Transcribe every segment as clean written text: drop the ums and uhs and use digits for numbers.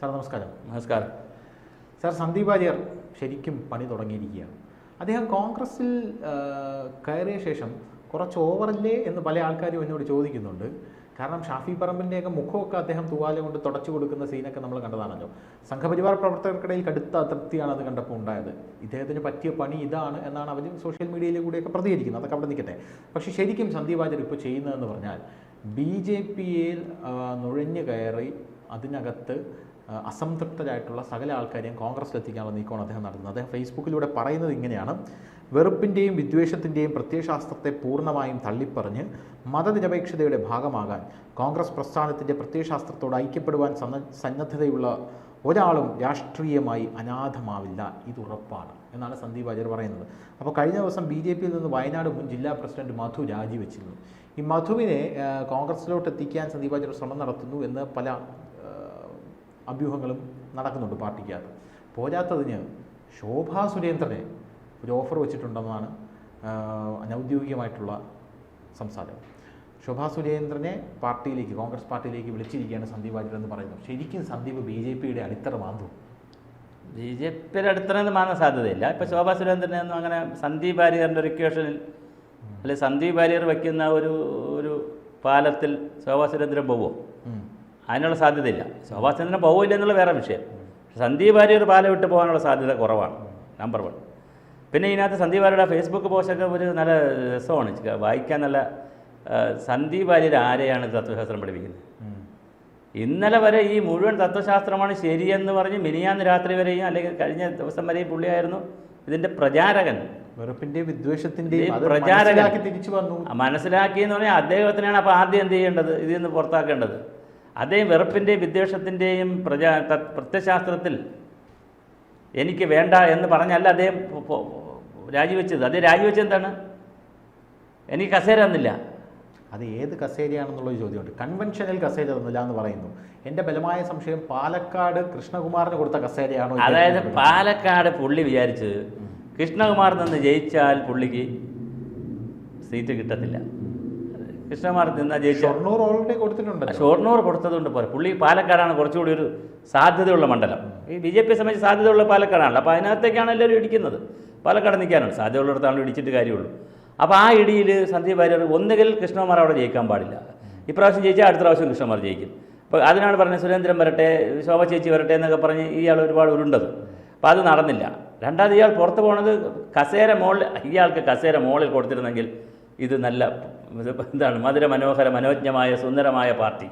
Sir നമസ്കാരം. നമസ്കാരം sir, Sandeep Warrier ശരിക്കും പണി തുടങ്ങിയിരിക്കുകയാണ്. അദ്ദേഹം കോൺഗ്രസിൽ കയറിയ ശേഷം കുറച്ച് ഓവറല്ലേ എന്ന് പല ആൾക്കാരും എന്നോട് ചോദിക്കുന്നുണ്ട്. കാരണം ഷാഫി പറമ്പിൻ്റെയൊക്കെ മുഖമൊക്കെ അദ്ദേഹം തൂവാല കൊണ്ട് തുടച്ചു കൊടുക്കുന്ന സീനൊക്കെ നമ്മൾ കണ്ടതാണല്ലോ. സംഘപരിവാർ പ്രവർത്തകർക്കിടയിൽ കടുത്ത അതൃപ്തിയാണ് അത് കണ്ടപ്പോൾ ഉണ്ടായത്. ഇദ്ദേഹത്തിന് പറ്റിയ പണി ഇതാണ് എന്നാണ് അവർ സോഷ്യൽ മീഡിയയിൽ കൂടെയൊക്കെ പ്രതികരിക്കുന്നത്. അതൊക്കെ അവിടെ നിൽക്കട്ടെ. പക്ഷേ ശരിക്കും സന്ദീപ് വാര്യർ ഇപ്പോൾ ചെയ്യുന്നതെന്ന് പറഞ്ഞാൽ BJP-യിൽ നുഴഞ്ഞു കയറി അതിനകത്ത് അസംതൃപ്തരായിട്ടുള്ള സകല ആൾക്കാരെയും കോൺഗ്രസ്സിലെത്തിക്കാനുള്ള നീക്കമാണ് അദ്ദേഹം നടത്തുന്നത്. അദ്ദേഹം ഫേസ്ബുക്കിലൂടെ പറയുന്നത് ഇങ്ങനെയാണ്: വെറുപ്പിൻ്റെയും വിദ്വേഷത്തിൻ്റെയും പ്രത്യയശാസ്ത്രത്തെ പൂർണ്ണമായും തള്ളിപ്പറഞ്ഞ് മതനിരപേക്ഷതയുടെ ഭാഗമാകാൻ കോൺഗ്രസ് പ്രസ്ഥാനത്തിൻ്റെ പ്രത്യയശാസ്ത്രത്തോട് ഐക്യപ്പെടുവാൻ സന്നദ്ധതയുള്ള ഒരാളും രാഷ്ട്രീയമായി അനാഥമാവില്ല, ഇതുറപ്പാണ് എന്നാണ് സന്ദീപ് വാര്യർ പറയുന്നത്. അപ്പോൾ കഴിഞ്ഞ ദിവസം BJP-യിൽ നിന്ന് വയനാട് മുൻ ജില്ലാ പ്രസിഡന്റ് മധു രാജിവെച്ചിരുന്നു. ഈ മധുവിനെ കോൺഗ്രസ്സിലോട്ട് എത്തിക്കാൻ സന്ദീപ് വാര്യർ ശ്രമം നടത്തുന്നു എന്ന് പല അഭ്യൂഹങ്ങളും നടക്കുന്നുണ്ട് പാർട്ടിക്കകത്ത്. പോരാത്തതിന് ശോഭാ സുരേന്ദ്രനെ ഒരു ഓഫർ വെച്ചിട്ടുണ്ടെന്നാണ് അനൗദ്യോഗികമായിട്ടുള്ള സംസാരം. ശോഭാ സുരേന്ദ്രനെ പാർട്ടിയിലേക്ക്, കോൺഗ്രസ് പാർട്ടിയിലേക്ക് വിളിച്ചിരിക്കുകയാണ് സന്ദീപ് വാര്യർ എന്ന് പറയുന്നു. ശരിക്കും സന്ദീപ് BJP-യുടെ അടിത്തറ മാന്തും? BJP-യുടെ അടിത്തറ മാറാൻ സാധ്യതയില്ല. ഇപ്പോൾ ശോഭാ സുരേന്ദ്രനെയൊന്നും അങ്ങനെ സന്ദീപ് വാര്യറിൻ്റെ ഒരു ഇക്വേഷനിൽ അല്ലെങ്കിൽ സന്ദീപ് വാര്യർ വയ്ക്കുന്ന ഒരു പാലത്തിൽ ശോഭാ സുരേന്ദ്രൻ പോവോ? അതിനുള്ള സാധ്യതയില്ല. ശോഭാ സുരേന്ദ്രൻ പോവില്ല എന്നുള്ള വേറെ വിഷയം. സന്ദീപ് വാര്യർ പാലം വിട്ട് പോകാനുള്ള സാധ്യത കുറവാണ്, നമ്പർ 1. പിന്നെ ഇതിനകത്ത് സന്ദീപ് വാര്യരുടെ ഫേസ്ബുക്ക് പോസ്റ്റൊക്കെ ഒരു നല്ല രസമാണ് വായിക്കാൻ. നല്ല സന്ദീപ് വാര്യർ ആരെയാണ് തത്വശാസ്ത്രം പഠിപ്പിക്കുന്നത്? ഇന്നലെ വരെ ഈ മുഴുവൻ തത്വശാസ്ത്രമാണ് ശരിയെന്ന് പറഞ്ഞ് മിനിയാന്ന് രാത്രി വരെയും അല്ലെങ്കിൽ കഴിഞ്ഞ ദിവസം വരെയും പുള്ളിയായിരുന്നു ഇതിൻ്റെ പ്രചാരകൻ. വെറുപ്പിൻ്റെയും വിദ്വേഷത്തിൻ്റെയും പ്രചാരകൻ തിരിച്ചു വന്നു മനസ്സിലാക്കിയെന്ന് പറഞ്ഞാൽ അദ്ദേഹത്തിനാണ് അപ്പോൾ ആദ്യം എന്ത് ചെയ്യേണ്ടത്? ഇതിൽ നിന്ന് പുറത്താക്കേണ്ടത്. അദ്ദേഹം വെറുപ്പിൻ്റെയും വിദ്വേഷത്തിൻ്റെയും പ്രത്യയശാസ്ത്രത്തിൽ എനിക്ക് വേണ്ട എന്ന് പറഞ്ഞല്ല അദ്ദേഹം രാജിവെച്ചത്. അദ്ദേഹം രാജിവെച്ചത് എന്താണ്? എനിക്ക് കസേര തന്നില്ല. അത് ഏത് കസേരയാണെന്നുള്ളൊരു ചോദ്യമുണ്ട്. കൺവെൻഷനൽ കസേര തന്നില്ല എന്ന് പറയുന്നു. എൻ്റെ ബലമായ സംശയം പാലക്കാട് കൃഷ്ണകുമാറിന് കൊടുത്ത കസേരയാണോ? അതായത് പാലക്കാട് പുള്ളി വിചാരിച്ച് കൃഷ്ണകുമാർ നിന്ന് ജയിച്ചാൽ പുള്ളിക്ക് സീറ്റ് കിട്ടത്തില്ല. കൃഷ്ണകുമാർ നിന്നാൽ ജയിച്ച ഷൊർണൂർ ഓൾറെഡി കൊടുത്തിട്ടുണ്ട്. ഷൊർണൂർ കൊടുത്തതുകൊണ്ട് പോലെ പുള്ളി പാലക്കാടാണ് കുറച്ചുകൂടി ഒരു സാധ്യതയുള്ള മണ്ഡലം. ഈ BJP സംബന്ധിച്ച് സാധ്യതയുള്ള പാലക്കാടാണല്ലോ. അപ്പോൾ അതിനകത്തേക്കാണ് എല്ലാവരും ഇടിക്കുന്നത്. പാലക്കാട് നിൽക്കാനാണ് സാധ്യതയുള്ളിടത്താണല്ലോ ഇടിച്ചിട്ട് കാര്യമുള്ളൂ. അപ്പോൾ ആ ഇടിയിൽ സന്ദീപ് വാര്യർ ഒന്നുകിൽ കൃഷ്ണകുമാർ അവിടെ ജയിക്കാൻ പാടില്ല. ഇപ്രാവശ്യം ജയിച്ചാൽ അടുത്ത പ്രാവശ്യം കൃഷ്ണകുമാർ ജയിക്കും. അപ്പോൾ അതിനാണ് പറഞ്ഞത് സുരേന്ദ്രൻ വരട്ടെ, ശോഭ ചേച്ചി വരട്ടെ എന്നൊക്കെ പറഞ്ഞ് ഇയാൾ ഒരുപാട് ഉരുണ്ടത്. അപ്പോൾ അത് നടന്നില്ല. രണ്ടാമത് ഇയാൾ പുറത്ത് പോണത് കസേര മോളിൽ, ഇയാൾക്ക് കസേര മോളിൽ കൊടുത്തിരുന്നെങ്കിൽ ഇത് നല്ല എന്താണ് മധുര മനോഹര മനോജ്ഞമായ സുന്ദരമായ പാർട്ടി.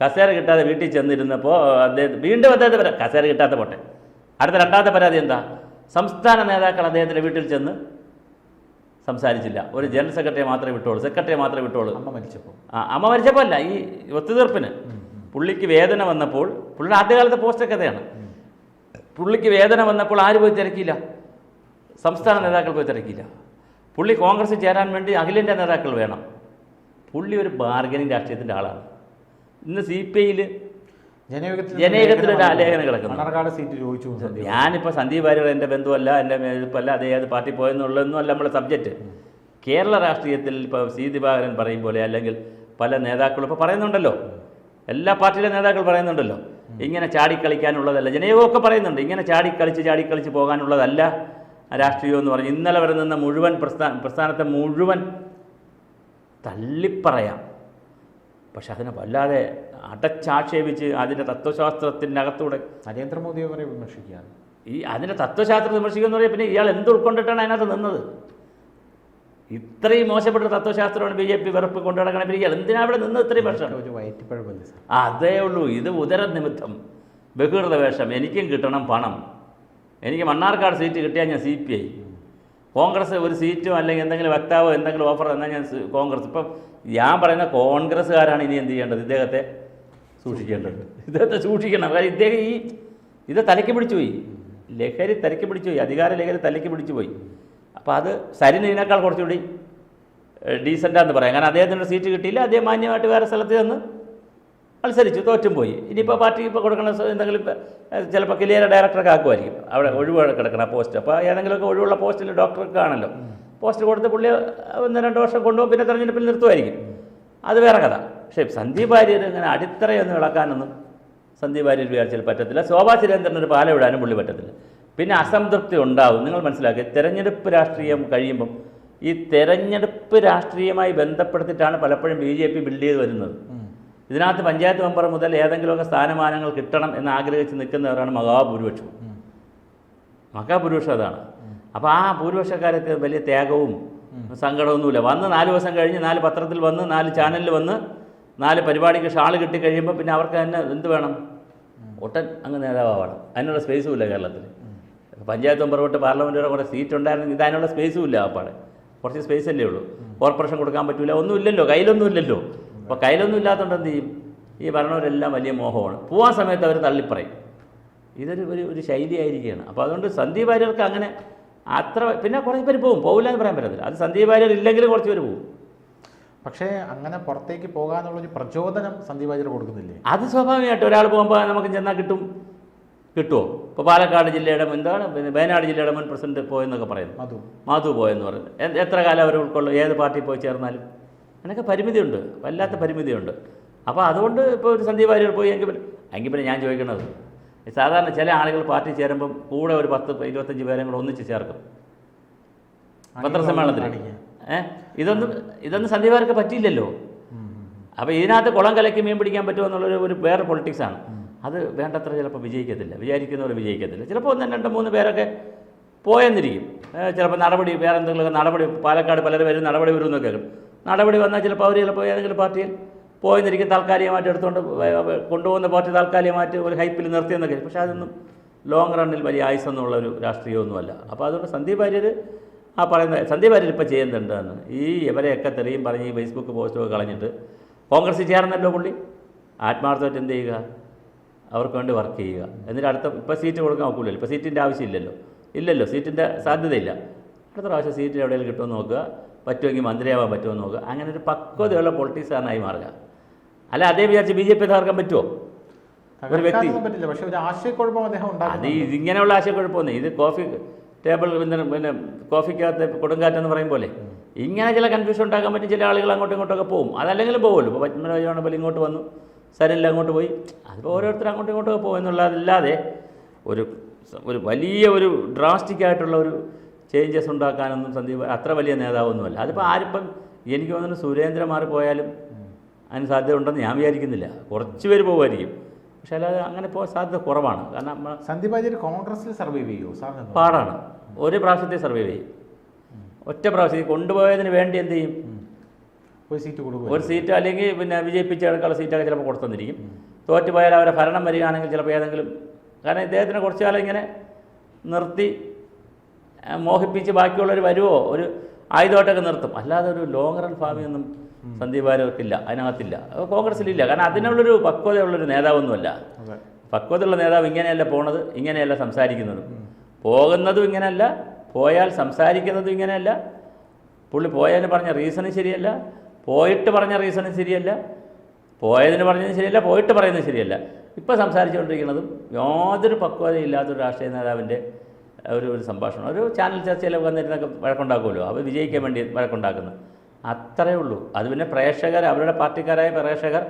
കസേര കിട്ടാതെ വീട്ടിൽ ചെന്നിരുന്നപ്പോൾ വീണ്ടും അദ്ദേഹത്തെ കസേര കിട്ടാത്ത പോട്ടെ, അടുത്ത രണ്ടാമത്തെ പരാതി എന്താ? സംസ്ഥാന നേതാക്കൾ അദ്ദേഹത്തിൻ്റെ വീട്ടിൽ ചെന്ന് സംസാരിച്ചില്ല. ഒരു ജനറൽ സെക്രട്ടറിയെ മാത്രമേ വിട്ടോളൂ, സെക്രട്ടറിയെ മാത്രമേ വിട്ടോളൂ. അമ്മ മരിച്ചപ്പോൾ അല്ല, ഈ ഒത്തുതീർപ്പിന് പുള്ളിക്ക് വേദന വന്നപ്പോൾ, പുള്ളിയുടെ ആദ്യകാലത്തെ പോസ്റ്റൊക്കെ അതാണ്. പുള്ളിക്ക് വേദന വന്നപ്പോൾ ആര് പോയി തിരക്കിയില്ല? സംസ്ഥാന നേതാക്കൾ പോയി തിരക്കിയില്ല. പുള്ളി കോൺഗ്രസ് ചേരാൻ വേണ്ടി അഖിലേന്ത്യാ നേതാക്കൾ വേണം. പുള്ളി ഒരു ബാർഗനിങ് രാഷ്ട്രീയത്തിൻ്റെ ആളാണ്. ഇന്ന് CPI-യിൽ ജനയുഗത്തിലൊരു ലേഖനം കിടക്കുന്നു. ഞാനിപ്പോൾ സന്ദീപ് വാര്യർ എൻ്റെ ബന്ധുവല്ല, എൻ്റെ എതിർപ്പല്ല, അതേ ഏത് പാർട്ടി പോയെന്നുള്ളതൊന്നും അല്ല നമ്മുടെ സബ്ജക്റ്റ്. കേരള രാഷ്ട്രീയത്തിൽ ഇപ്പോൾ C. ദിവാകരൻ പറയും പോലെ അല്ലെങ്കിൽ പല നേതാക്കളും ഇപ്പോൾ പറയുന്നുണ്ടല്ലോ, എല്ലാ പാർട്ടിയിലെ നേതാക്കൾ പറയുന്നുണ്ടല്ലോ, ഇങ്ങനെ ചാടിക്കളിക്കാനുള്ളതല്ല. ജനയുഗമൊക്കെ പറയുന്നുണ്ട്, ഇങ്ങനെ ചാടിക്കളിച്ച് പോകാനുള്ളതല്ല രാഷ്ട്രീയം എന്ന് പറഞ്ഞ് ഇന്നലെ വരെ നിന്ന മുഴുവൻ പ്രസ്ഥാനത്തെ മുഴുവൻ തള്ളിപ്പറയാം. പക്ഷെ അതിനെ വല്ലാതെ അടച്ചാക്ഷേപിച്ച് അതിൻ്റെ തത്വശാസ്ത്രത്തിൻ്റെ അകത്തൂടെ നരേന്ദ്രമോദിയെ വരെ വിമർശിക്കുകയാണ്. ഈ അതിൻ്റെ തത്വശാസ്ത്രം വിമർശിക്കുക എന്ന് പറയുമ്പോൾ പിന്നെ ഇയാൾ എന്ത് ഉൾക്കൊണ്ടിട്ടാണ് അതിനകത്ത് നിന്നത്? ഇത്രയും മോശപ്പെട്ട തത്വശാസ്ത്രമാണ് BJP വെറുപ്പ് കൊണ്ടു നടക്കണം. പിന്നെ ഇയാൾ എന്തിനാണ് അവിടെ നിന്ന് ഇത്രയും വർഷം? അതേ ഉള്ളൂ. ഇത് ഉദരനിമിത്തം ബഹിർദ വേഷം. എനിക്കും കിട്ടണം പണം. എനിക്ക് മണ്ണാർക്കാട് സീറ്റ് കിട്ടിയാൽ ഞാൻ CPI, കോൺഗ്രസ് ഒരു സീറ്റും അല്ലെങ്കിൽ എന്തെങ്കിലും വക്താവോ എന്തെങ്കിലും ഓഫർ എന്നാൽ ഞാൻ കോൺഗ്രസ്. ഇപ്പം ഞാൻ പറയുന്ന കോൺഗ്രസ്സുകാരാണ് ഇനി എന്ത് ചെയ്യേണ്ടത്? ഇദ്ദേഹത്തെ സൂക്ഷിക്കേണ്ടത്. ഇദ്ദേഹത്തെ സൂക്ഷിക്കണം. കാര്യം ഇദ്ദേഹം ഇത് തലയ്ക്ക് പിടിച്ചു പോയി, ലഹരി തലയ്ക്ക് പിടിച്ചു പോയി, അധികാര ലഹരി തലയ്ക്ക് പിടിച്ചു പോയി. അപ്പോൾ അത് സരിന് ഇതിനേക്കാൾ കുറച്ചുകൂടി ഡീസൻ്റാന്ന് പറയാം. കാരണം അദ്ദേഹത്തിനൊരു സീറ്റ് കിട്ടിയില്ല, അദ്ദേഹം മാന്യമായിട്ട് വേറെ സ്ഥലത്ത് നിന്ന് മത്സരിച്ചു, തോറ്റും പോയി. ഇനിയിപ്പോൾ പാർട്ടി ഇപ്പോൾ കൊടുക്കണ എന്തെങ്കിലും ചിലപ്പോൾ ക്ലിയർ ഡയറക്ടറൊക്കെ ആക്കുമായിരിക്കും, അവിടെ ഒഴിവ് കിടക്കണം പോസ്റ്റ്. അപ്പോൾ ഏതെങ്കിലുമൊക്കെ ഒഴിവുള്ള പോസ്റ്റിൽ ഡോക്ടർക്ക് ആണല്ലോ പോസ്റ്റ് കൊടുത്ത് പുള്ളി 1-2 വർഷം കൊണ്ടുപോകും, പിന്നെ തെരഞ്ഞെടുപ്പിൽ നിർത്തുമായിരിക്കും. അത് വേറെ കഥ. പക്ഷേ സന്ദീപ് വാര്യർ ഇങ്ങനെ അടിത്തറയൊന്നും ഇളക്കാനൊന്നും സന്ദീപ് വാര്യർ വിചാരിച്ചാൽ പറ്റത്തില്ല. ശോഭാ സുരേന്ദ്രന് ഒരു പാല വിടാനും പുള്ളി പറ്റത്തില്ല. പിന്നെ അസംതൃപ്തി ഉണ്ടാവും. നിങ്ങൾ മനസ്സിലാക്കുക, തെരഞ്ഞെടുപ്പ് രാഷ്ട്രീയം കഴിയുമ്പം ഈ തെരഞ്ഞെടുപ്പ് രാഷ്ട്രീയമായി ബന്ധപ്പെടുത്തിയിട്ടാണ് പലപ്പോഴും BJP ബിൽഡ് ചെയ്ത് വരുന്നത്. ഇതിനകത്ത് പഞ്ചായത്ത് മെമ്പർ മുതൽ ഏതെങ്കിലുമൊക്കെ സ്ഥാനമാനങ്ങൾ കിട്ടണം എന്ന് ആഗ്രഹിച്ച് നിൽക്കുന്നവരാണ് മഹാഭൂരിപക്ഷം. മഹാഭൂരിപക്ഷം അതാണ്. അപ്പോൾ ആ ഭൂരിപക്ഷക്കാർക്ക് വലിയ ത്യാഗവും സങ്കടമൊന്നുമില്ല. വന്ന് 4 ദിവസം കഴിഞ്ഞ് 4 പത്രത്തിൽ വന്ന് 4 ചാനലിൽ വന്ന് 4 പരിപാടിക്ക് ഷാൾ കിട്ടി കഴിയുമ്പോൾ പിന്നെ അവർക്ക് തന്നെ എന്ത് വേണം? ഒട്ടൻ അങ്ങ് നേതാവാണ്. അതിനുള്ള സ്പേസും ഇല്ല കേരളത്തിൽ. പഞ്ചായത്ത് മെമ്പർ തൊട്ട് പാർലമെൻറ്റ് കുറേ സീറ്റ് ഉണ്ടായിരുന്നെങ്കിൽ ഇത് അതിനുള്ള സ്പേസും ഇല്ല. അപ്പാടെ കുറച്ച് സ്പേസ് അല്ലേ ഉള്ളൂ. കോർപ്പറേഷൻ കൊടുക്കാൻ പറ്റില്ല, ഒന്നുമില്ലല്ലോ, കയ്യിലൊന്നും ഇല്ലല്ലോ. അപ്പോൾ കയ്യിലൊന്നും ഇല്ലാത്തതുകൊണ്ട് എന്ത് ചെയ്യും? ഈ ഭരണവരെല്ലാം വലിയ മോഹമാണ്. പോകാൻ സമയത്ത് അവർ തള്ളിപ്പറയും. ഇതൊരു ഒരു ശൈലിയായിരിക്കുകയാണ്. അപ്പോൾ അതുകൊണ്ട് സന്ദീപ് വാര്യർക്ക് അങ്ങനെ അത്ര, പിന്നെ കുറച്ച് പേര് പോകില്ല എന്ന് പറയാൻ പറ്റത്തില്ല. അത് സന്ദീപ് വാര്യർ ഇല്ലെങ്കിലും കുറച്ച് പേര് പോകും. പക്ഷേ അങ്ങനെ പുറത്തേക്ക് പോകാനുള്ളൊരു പ്രചോദനം സന്ദീപ് വാര്യർ കൊടുക്കുന്നില്ലേ? അത് സ്വാഭാവികമായിട്ട് ഒരാൾ പോകുമ്പോൾ നമുക്ക് ചെന്നാൽ കിട്ടുമോ? ഇപ്പോൾ പാലക്കാട് ജില്ലയുടെ എന്താണ് പിന്നെ വയനാട് ജില്ലയുടെ മുൻ പ്രസിഡന്റ് പോയെന്നൊക്കെ പറയുന്നു. മാധു പോയെന്ന് പറയുന്നത് എത്ര കാലം അവർ ഉൾക്കൊള്ളും? ഏത് പാർട്ടി പോയി ചേർന്നാലും അതിനൊക്കെ പരിമിതിയുണ്ട്, വല്ലാത്ത പരിമിതിയുണ്ട്. അപ്പോൾ അതുകൊണ്ട് ഇപ്പോൾ ഒരു സന്ദീപ് വാര്യർ പോയി എങ്കിൽ പിന്നെ ഞാൻ ചോദിക്കണത്, സാധാരണ ചില ആളുകൾ പാർട്ടി ചേരുമ്പം കൂടെ ഒരു 10-25 പേരെ കൂടെ ഒന്നിച്ച് ചേർക്കും പത്രസമ്മേളനത്തിൽ. ഇതൊന്നും സന്ദീപ് വാര്യർക്ക് പറ്റിയില്ലല്ലോ. അപ്പോൾ ഇതിനകത്ത് കുളം കലക്കി മീൻ പിടിക്കാൻ പറ്റുമോ എന്നുള്ളൊരു വേറെ പൊളിറ്റിക്സാണ്. അത് വേണ്ടത്ര ചിലപ്പോൾ വിജയിക്കത്തില്ല, വിചാരിക്കുന്നവർ വിജയിക്കത്തില്ല. ചിലപ്പോൾ 1-2-3 പേരൊക്കെ പോയെന്നിരിക്കും. ചിലപ്പോൾ നടപടി വേറെ എന്തെങ്കിലുമൊക്കെ നടപടി, പാലക്കാട് പലരും വരും നടപടി വരും എന്നൊക്കെ കേൾക്കും. നടപടി വന്നാൽ ചിലപ്പോൾ അവർ ഏതെങ്കിലും പാർട്ടിയിൽ പോയെന്നിരിക്കും, താൽക്കാലികമായിട്ട് എടുത്തുകൊണ്ട് കൊണ്ടുപോകുന്ന പാർട്ടി താൽക്കാലികമായിട്ട് ഒരു ഹൈപ്പിൽ നിർത്തിയെന്നൊക്കെ. പക്ഷേ അതൊന്നും ലോങ് റണ്ണിൽ വലിയ ആയുസെന്നുള്ള ഒരു രാഷ്ട്രീയമൊന്നുമല്ല. അപ്പോൾ അതുകൊണ്ട് സന്ദീപ് വാര്യർ സന്ദീപ് വാര്യർ ഇപ്പോൾ ചെയ്യുന്നുണ്ടെന്ന് ഈ ഇവരെയൊക്കെ തെളിയും പറഞ്ഞ് ഈ ഫേസ്ബുക്ക് പോസ്റ്റൊക്കെ കളഞ്ഞിട്ട് കോൺഗ്രസ് ചേർന്നല്ലോ പുള്ളി. ആത്മാർത്ഥമായിട്ട് എന്ത് ചെയ്യുക? അവർക്ക് വേണ്ടി വർക്ക് ചെയ്യുക. എന്നിട്ട് ഇപ്പോൾ സീറ്റ് കൊടുക്കാൻ നോക്കില്ലല്ലോ. ഇപ്പോൾ സീറ്റിൻ്റെ ആവശ്യമില്ലല്ലോ, സീറ്റിൻ്റെ സാധ്യതയില്ല. അടുത്ത പ്രാവശ്യം സീറ്റ് എവിടെയെങ്കിലും കിട്ടുമെന്ന് നോക്കുക, പറ്റുമെങ്കിൽ മന്ത്രിയാവാൻ പറ്റുമെന്ന് നോക്കുക. അങ്ങനെ ഒരു പക്വതയുള്ള പൊളിറ്റിക്സാണായി മാറുക. അല്ല അതേ വിചാരിച്ച് BJP തകർക്കാൻ പറ്റുമോ? ഒരു വ്യക്തി പറ്റില്ല. പക്ഷേ ഒരു ആശയക്കുഴപ്പം അദ്ദേഹം അത് ഇങ്ങനെയുള്ള ആശയക്കുഴപ്പമൊന്നും ഇത് കോഫി ടേബിൾ പിന്നെ കോഫിക്കകത്ത് കൊടുങ്കാറ്റെന്ന് പറയും പോലെ ഇങ്ങനെ ചില കൺഫ്യൂഷൻ ഉണ്ടാക്കാൻ പറ്റും. ചില ആളുകൾ അങ്ങോട്ടും ഇങ്ങോട്ടൊക്കെ പോകും. അതല്ലെങ്കിലും പോകുമല്ലോ. ഇപ്പോൾ പത്മരാജാണപ്പോൾ ഇങ്ങോട്ട് വന്നു, സരില്ല അങ്ങോട്ട് പോയി. അതിപ്പോൾ ഓരോരുത്തർ അങ്ങോട്ടും ഇങ്ങോട്ടൊക്കെ പോകും എന്നുള്ളതല്ലാതെ ഒരു വലിയ ഒരു ഡ്രാസ്റ്റിക്കായിട്ടുള്ള ഒരു ചേഞ്ചസ് ഉണ്ടാക്കാനൊന്നും സന്ദീപ് അത്ര വലിയ നേതാവൊന്നുമല്ല. അതിപ്പോൾ ആരിപ്പം എനിക്ക് തോന്നുന്നു സുരേന്ദ്രൻ മാറിപ്പോയാലും അതിന് സാധ്യത ഉണ്ടെന്ന് ഞാൻ വിചാരിക്കുന്നില്ല. കുറച്ച് പേര് പോകുമായിരിക്കും, പക്ഷേ അല്ലാതെ അങ്ങനെ പോകാൻ സാധ്യത കുറവാണ്. കാരണം സന്ദീപ് വാര്യർ കോൺഗ്രസിൽ സർവൈവ് ചെയ്യുമോ? സാറിന് പാടാണ്. ഒരു പ്രാവശ്യത്തെ സർവൈവ് ചെയ്യും, ഒറ്റ പ്രാവശ്യം കൊണ്ടുപോയതിന് വേണ്ടി എന്ത് ചെയ്യും? ഒരു സീറ്റ് അല്ലെങ്കിൽ പിന്നെ വിജയിപ്പിച്ചെടുക്കാനുള്ള സീറ്റൊക്കെ ചിലപ്പോൾ കൊടുത്തെന്നിരിക്കും. തോറ്റുപോയാൽ അവരെ ഭരണം വരികയാണെങ്കിൽ ചിലപ്പോൾ ഏതെങ്കിലും, കാരണം ഇദ്ദേഹത്തിന് കുറച്ച് കാലം ഇങ്ങനെ നിർത്തി മോഹിപ്പിച്ച് ബാക്കിയുള്ളവർ വരുമോ ഒരു ആയുധമായിട്ടൊക്കെ നിർത്തും. അല്ലാതെ ഒരു ലോങ് റൺ ഭാവിയൊന്നും സന്ദീപ് വാര്യർക്കില്ല, അതിനകത്തില്ല, കോൺഗ്രസ്സിലില്ല. കാരണം അതിനുള്ളൊരു പക്വതയുള്ളൊരു നേതാവൊന്നുമല്ല. പക്വതയുള്ള നേതാവ് ഇങ്ങനെയല്ല പോണത്, ഇങ്ങനെയല്ല സംസാരിക്കുന്നതും. പോകുന്നതും ഇങ്ങനെയല്ല, പോയാൽ സംസാരിക്കുന്നതും ഇങ്ങനെയല്ല. പുള്ളി പോയതിന് പറഞ്ഞ റീസണും ശരിയല്ല, പോയിട്ട് പറഞ്ഞ റീസണും ശരിയല്ല, പോയതിന് പറഞ്ഞതും ശരിയല്ല, പോയിട്ട് പറയുന്നത് ശരിയല്ല. ഇപ്പോൾ സംസാരിച്ചുകൊണ്ടിരിക്കുന്നതും യാതൊരു പക്വതയില്ലാത്തൊരു രാഷ്ട്രീയ നേതാവിൻ്റെ ഒരു സംഭാഷണം. ഒരു ചാനൽ ചർച്ചയിലൊക്കെ വന്നിരുന്നൊക്കെ വഴക്കുണ്ടാക്കുമല്ലോ, അവർ വിജയിക്കാൻ വേണ്ടി വഴക്കുണ്ടാക്കുന്നത്, അത്രയേ ഉള്ളൂ. അത് പിന്നെ പ്രേക്ഷകർ, അവരുടെ പാർട്ടിക്കാരായ പ്രേക്ഷകർ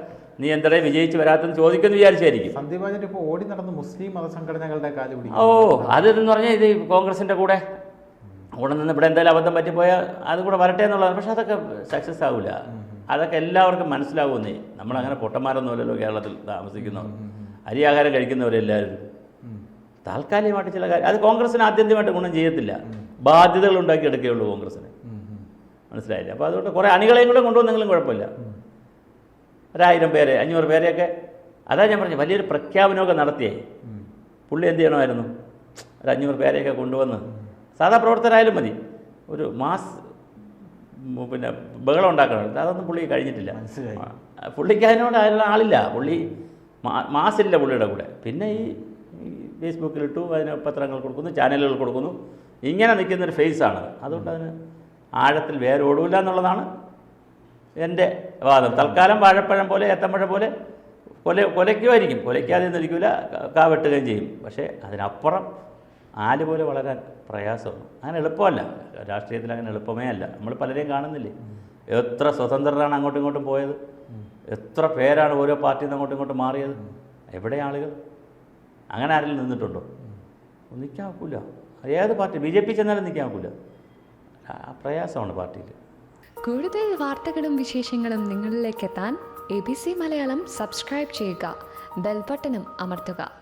നീ എന്തേ വിജയിച്ച് വരാത്തെന്ന് ചോദിക്കുമെന്ന് വിചാരിച്ചായിരിക്കും. സന്ദീപ് വാര്യർ ഇപ്പോൾ ഓടി നടന്ന് മുസ്ലിം മതസംഘടനകളുടെ കാല് പിടിക്കും. അതെന്ന് പറഞ്ഞാൽ ഇത് കോൺഗ്രസിൻ്റെ കൂടെ നിന്ന് ഇവിടെ എന്തായാലും അബദ്ധം പറ്റിപ്പോയാൽ അത് കൂടെ വരട്ടെ എന്നുള്ളതാണ്. പക്ഷെ അതൊക്കെ സക്സസ് ആവില്ല. അതൊക്കെ എല്ലാവർക്കും മനസ്സിലാവുന്നേ. നമ്മളങ്ങനെ പൊട്ടന്മാരൊന്നുമല്ലല്ലോ കേരളത്തിൽ താമസിക്കുന്നവർ, അരിയാഹാരം കഴിക്കുന്നവരെല്ലാവരും. താൽക്കാലികമായിട്ട് ചില കാര്യം അത് കോൺഗ്രസിന് ആത്യന്തികമായിട്ട് ഗുണം ചെയ്യത്തില്ല, ബാധ്യതകൾ ഉണ്ടാക്കിയെടുക്കുകയുള്ളൂ കോൺഗ്രസ്സിന്. മനസ്സിലായില്ല? അപ്പോൾ അതുകൊണ്ട് കുറേ അണികളെയും കൂടെ കൊണ്ടുവന്നെങ്കിലും കുഴപ്പമില്ല. 1000 പേരെ 500 പേരെയൊക്കെ, അതാ ഞാൻ പറഞ്ഞു, വലിയൊരു പ്രഖ്യാപനമൊക്കെ നടത്തിയേ പുള്ളി എന്ത് ചെയ്യണമായിരുന്നു? ഒരു 500 പേരെയൊക്കെ കൊണ്ടുവന്ന്, സാധാ പ്രവർത്തകരായാലും മതി, ഒരു പിന്നെ ബഹളം ഉണ്ടാക്കണം. അതൊന്നും പുള്ളി കഴിഞ്ഞിട്ടില്ല. പുള്ളിക്ക് അതിനോട് അതിനുള്ള ആളില്ല. പുള്ളി മാസില്ല പുള്ളിയുടെ കൂടെ. പിന്നെ ഈ ഫേസ്ബുക്കിലിട്ടു, അതിന് പത്രങ്ങൾ കൊടുക്കുന്നു, ചാനലുകൾ കൊടുക്കുന്നു, ഇങ്ങനെ നിൽക്കുന്നൊരു ഫേസാണ്. അതുകൊണ്ട് അതിന് ആഴത്തിൽ വേരോടില്ല എന്നുള്ളതാണ് എൻ്റെ വാദം. തൽക്കാലം വാഴപ്പഴം പോലെ ഏത്തമ്പഴം പോലെ കൊലയ്ക്കുമായിരിക്കും, കൊലയ്ക്കാതെ നിൽക്കില്ല, കാവെട്ടുകയും ചെയ്യും. പക്ഷേ അതിനപ്പുറം ആല് പോലെ വളരാൻ പ്രയാസമാണ്. അങ്ങനെ എളുപ്പമല്ല, രാഷ്ട്രീയത്തിൽ അങ്ങനെ എളുപ്പമേ അല്ല. നമ്മൾ പലരെയും കാണുന്നില്ലേ, എത്ര സ്വതന്ത്രരാണ് അങ്ങോട്ടും ഇങ്ങോട്ടും പോയത്, എത്ര പേരാണ് ഓരോ പാർട്ടിയിൽ നിന്ന് അങ്ങോട്ടും ഇങ്ങോട്ടും മാറിയത്. എവിടെ ആളുകൾ? അങ്ങനെ ആരെങ്കിലും നിന്നിട്ടുണ്ടോ? നിൽക്കാൻ ഒക്കില്ല. ഏത് പാർട്ടി BJP ചെന്നാലും നിൽക്കാൻ ഒക്കില്ല. പ്രയാസമാണ് പാർട്ടിയിൽ. കൂടുതൽ വാർത്തകളും വിശേഷങ്ങളും നിങ്ങളിലേക്ക് എത്താൻ ABC മലയാളം സബ്സ്ക്രൈബ് ചെയ്യുക, ബെൽ ബട്ടണും അമർത്തുക.